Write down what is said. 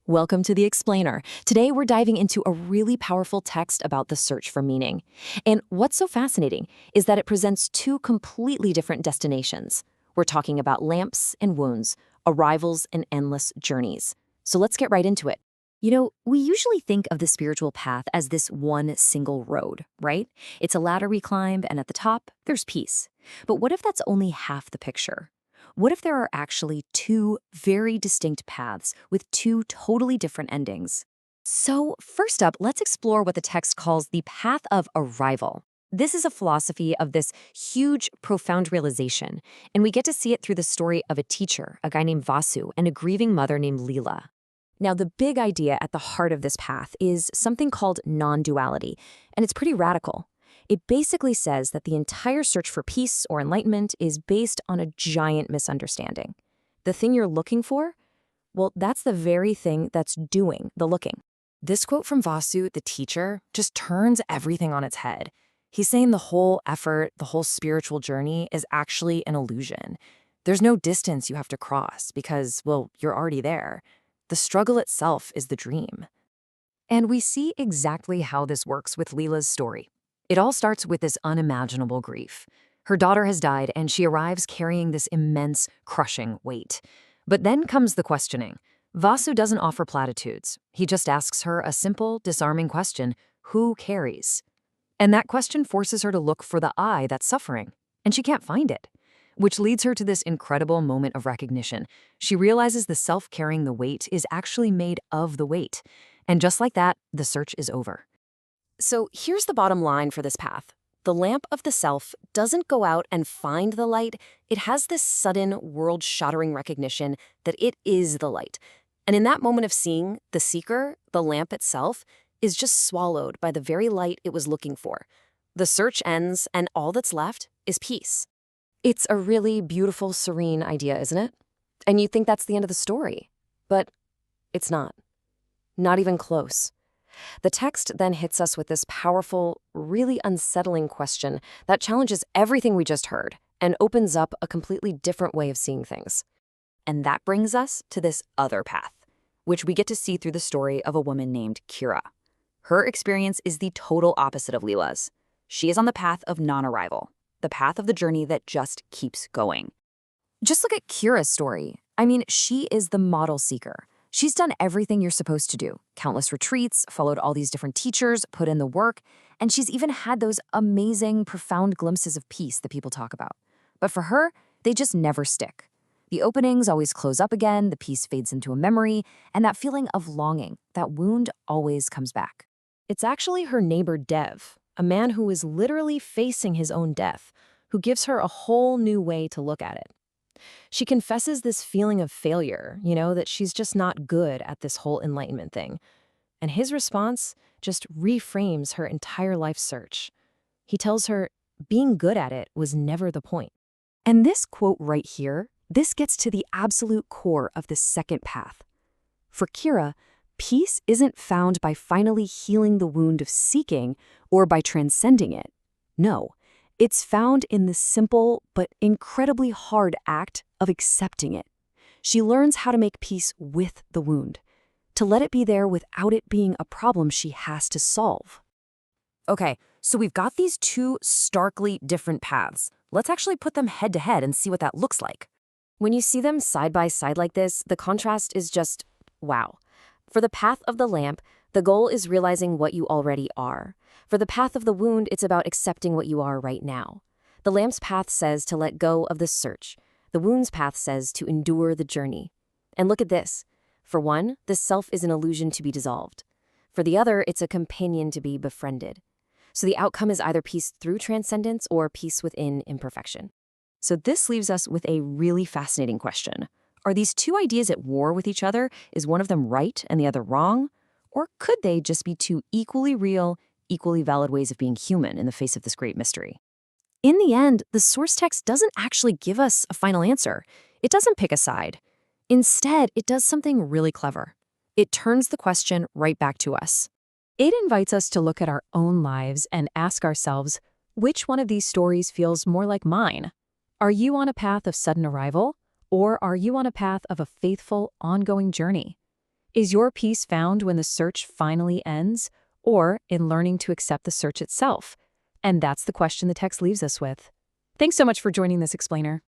Welcome to The Explainer. Today we're diving into a really powerful text about the search for meaning. And what's so fascinating is that it presents two completely different destinations. We're talking about lamps and wounds, arrivals and endless journeys. So let's get right into it. We usually think of the spiritual path as this one single road, right? It's a ladder we climb, and at the top, there's peace. But what if that's only half the picture? What if there are actually two very distinct paths with two totally different endings? So, first up, let's explore what the text calls the path of arrival. This is a philosophy of this huge, profound realization, and we get to see it through the story of a teacher, a guy named Vasu, and a grieving mother named Leela. Now, the big idea at the heart of this path is something called non-duality, and it's pretty radical. It basically says that the entire search for peace or enlightenment is based on a giant misunderstanding. The thing you're looking for? Well, that's the very thing that's doing the looking. This quote from Vasu, the teacher, just turns everything on its head. He's saying the whole effort, the whole spiritual journey is actually an illusion. There's no distance you have to cross because, well, you're already there. The struggle itself is the dream. And we see exactly how this works with Leela's story. It all starts with this unimaginable grief. Her daughter has died, and she arrives carrying this immense, crushing weight. But then comes the questioning. Vasu doesn't offer platitudes. He just asks her a simple, disarming question: who carries? And that question forces her to look for the I that's suffering, and she can't find it. Which leads her to this incredible moment of recognition. She realizes the self carrying the weight is actually made of the weight. And just like that, the search is over. So here's the bottom line for this path. The lamp of the self doesn't go out and find the light. It has this sudden, world-shattering recognition that it is the light. And in that moment of seeing, the seeker, the lamp itself, is just swallowed by the very light it was looking for. The search ends, and all that's left is peace. It's a really beautiful, serene idea, isn't it? And you think that's the end of the story. But it's not. Not even close. The text then hits us with this powerful, really unsettling question that challenges everything we just heard and opens up a completely different way of seeing things. And that brings us to this other path, which we get to see through the story of a woman named Kira. Her experience is the total opposite of Leela's. She is on the path of non-arrival, the path of the journey that just keeps going. Just look at Kira's story. She is the model seeker. She's done everything you're supposed to do. Countless retreats, followed all these different teachers, put in the work, and she's even had those amazing, profound glimpses of peace that people talk about. But for her, they just never stick. The openings always close up again, the peace fades into a memory, and that feeling of longing, that wound always comes back. It's actually her neighbor Dev, a man who is literally facing his own death, who gives her a whole new way to look at it. She confesses this feeling of failure, that she's just not good at this whole enlightenment thing. And his response just reframes her entire life search. He tells her being good at it was never the point. And this quote right here, this gets to the absolute core of the second path. For Kira, peace isn't found by finally healing the wound of seeking or by transcending it. No. It's found in the simple but incredibly hard act of accepting it. She learns how to make peace with the wound, to let it be there without it being a problem she has to solve. Okay, so we've got these two starkly different paths. Let's actually put them head to head and see what that looks like. When you see them side by side like this, the contrast is just wow. For the path of the lamp, the goal is realizing what you already are. For the path of the wound, it's about accepting what you are right now. The lamp's path says to let go of the search. The wound's path says to endure the journey. And look at this. For one, the self is an illusion to be dissolved. For the other, it's a companion to be befriended. So the outcome is either peace through transcendence or peace within imperfection. So this leaves us with a really fascinating question. Are these two ideas at war with each other? Is one of them right and the other wrong? Or could they just be two equally real, equally valid ways of being human in the face of this great mystery? In the end, the source text doesn't actually give us a final answer. It doesn't pick a side. Instead, it does something really clever. It turns the question right back to us. It invites us to look at our own lives and ask ourselves, which one of these stories feels more like mine? Are you on a path of sudden arrival, or are you on a path of a faithful, ongoing journey? Is your peace found when the search finally ends, or in learning to accept the search itself? And that's the question the text leaves us with. Thanks so much for joining this explainer.